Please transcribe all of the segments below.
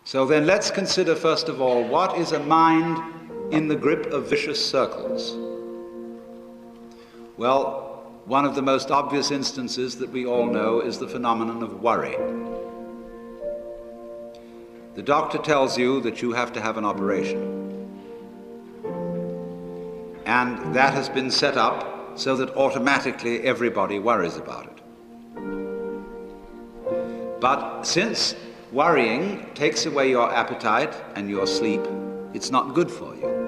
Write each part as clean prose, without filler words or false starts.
So then let's consider first of all, what is a mind in the grip of vicious circles? Well, one of the most obvious instances that we all know is the phenomenon of worry. The doctor tells you that you have to have an operation. And that has been set up so that automatically everybody worries about it. But since worrying takes away your appetite and your sleep, it's not good for you.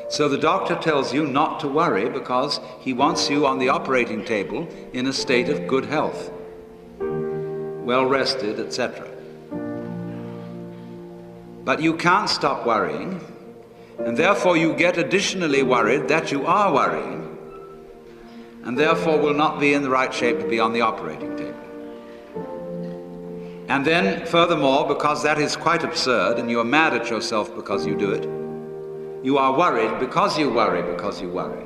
So the doctor tells you not to worry because he wants you on the operating table in a state of good health, well rested, etc. But you can't stop worrying, and therefore you get additionally worried that you are worrying, and therefore will not be in the right shape to be on the operating table. And then, furthermore, because that is quite absurd, and you are mad at yourself because you do it, you are worried because you worry because you worry.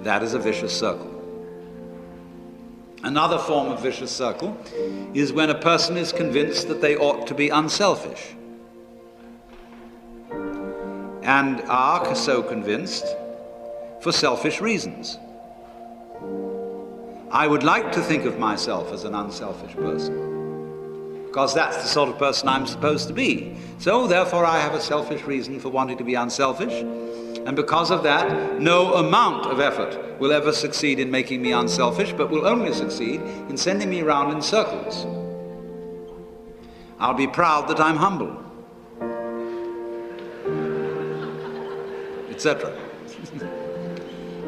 That is a vicious circle. Another form of vicious circle is when a person is convinced that they ought to be unselfish, and are so convinced for selfish reasons. I would like to think of myself as an unselfish person, because that's the sort of person I'm supposed to be. So therefore I have a selfish reason for wanting to be unselfish, and because of that, no amount of effort will ever succeed in making me unselfish, but will only succeed in sending me around in circles. I'll be proud that I'm humble, etc.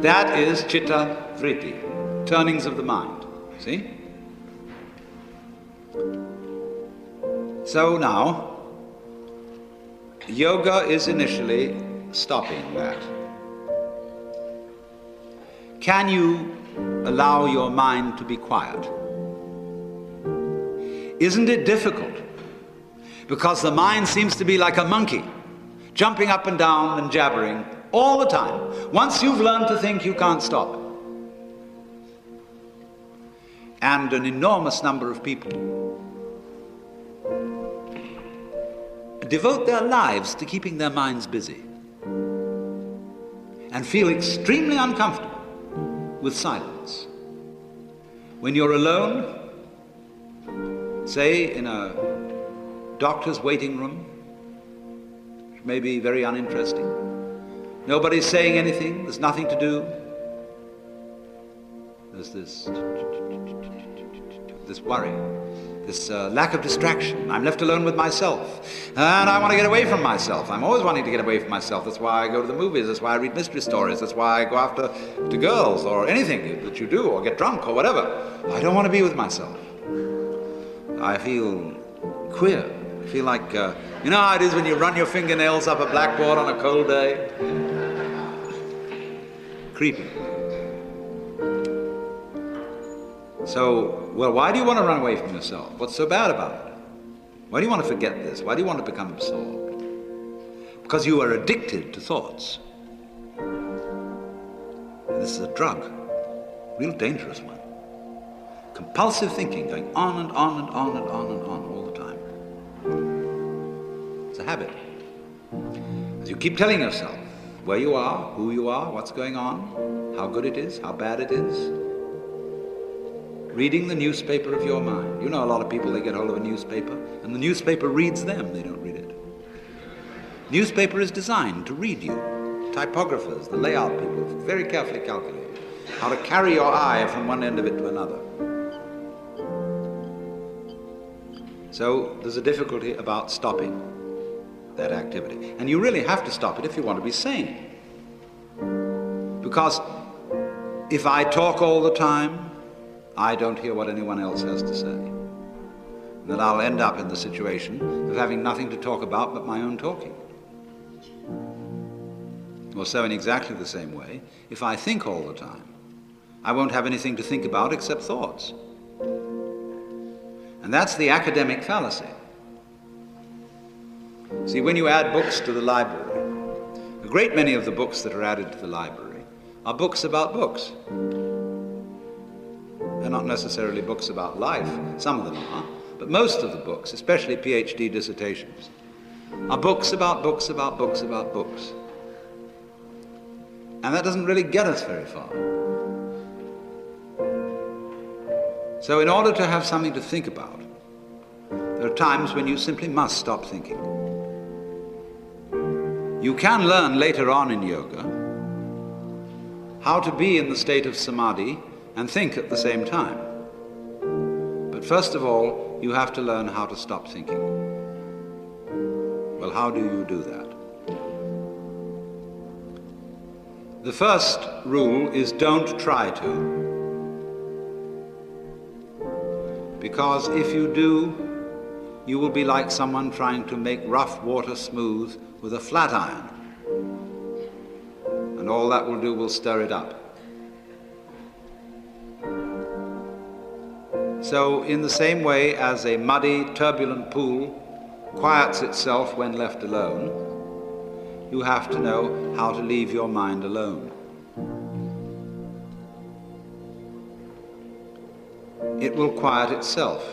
That is chitta vritti, turnings of the mind. See? So now, yoga is initially stopping that. Can you allow your mind to be quiet? Isn't it difficult? Because the mind seems to be like a monkey, jumping up and down and jabbering all the time. Once you've learned to think, you can't stop. And an enormous number of people devote their lives to keeping their minds busy and feel extremely uncomfortable with silence. When you're alone, say in a doctor's waiting room, which may be very uninteresting, nobody's saying anything, there's nothing to do, there's this worry, this lack of distraction. I'm left alone with myself, and I want to get away from myself. I'm always wanting to get away from myself. That's why I go to the movies, that's why I read mystery stories, that's why I go after to girls, or anything that you do, or get drunk, or whatever. I don't want to be with myself. I feel queer. I feel like, you know how it is when you run your fingernails up a blackboard on a cold day? Creepy. So, well, why do you want to run away from yourself? What's so bad about it? Why do you want to forget this? Why do you want to become absorbed? Because you are addicted to thoughts. And this is a drug, a real dangerous one. Compulsive thinking, going on and on and on and on and on all the time. It's a habit. As you keep telling yourself where you are, who you are, what's going on, how good it is, how bad it is, reading the newspaper of your mind. You know a lot of people, they get hold of a newspaper, and the newspaper reads them, they don't read it. Newspaper is designed to read you. Typographers, the layout people, very carefully calculate how to carry your eye from one end of it to another. So there's a difficulty about stopping that activity. And you really have to stop it if you want to be sane. Because if I talk all the time, I don't hear what anyone else has to say. Then I'll end up in the situation of having nothing to talk about but my own talking. Or so in exactly the same way, if I think all the time, I won't have anything to think about except thoughts. And that's the academic fallacy. See, when you add books to the library, a great many of the books that are added to the library are books about books. They're not necessarily books about life, some of them are, but most of the books, especially PhD dissertations, are books about books about books about books. And that doesn't really get us very far. So in order to have something to think about, there are times when you simply must stop thinking. You can learn later on in yoga how to be in the state of samadhi and think at the same time. But first of all, you have to learn how to stop thinking. Well, how do you do that? The first rule is don't try to. Because if you do, you will be like someone trying to make rough water smooth with a flat iron. And all that will do will stir it up. So in the same way as a muddy, turbulent pool quiets itself when left alone, you have to know how to leave your mind alone. It will quiet itself.